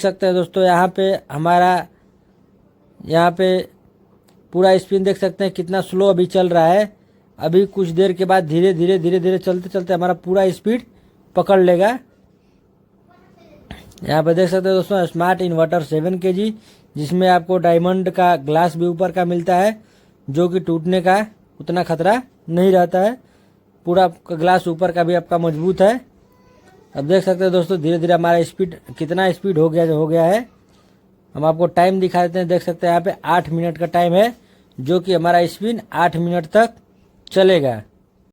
सकते हैं दोस्तों यहाँ पे हमारा यहाँ पे पूरा स्पिन देख सकते हैं कितना स्लो अभी चल रहा है। अभी कुछ देर के बाद धीरे धीरे चलते चलते हमारा पूरा स्पीड पकड़ लेगा। यहाँ पे देख सकते हैं दोस्तों स्मार्ट इन्वर्टर 7 kg, जिसमें आपको डायमंड का ग्लास भी ऊपर का मिलता है, जो कि टूटने का उतना खतरा नहीं रहता है। पूरा ग्लास ऊपर का भी आपका मजबूत है। अब देख सकते हैं दोस्तों धीरे धीरे हमारा स्पीड कितना स्पीड हो गया है। हम आपको टाइम दिखा देते हैं। देख सकते हैं यहाँ पे 8 मिनट का टाइम है, जो कि हमारा स्पिन 8 मिनट तक चलेगा।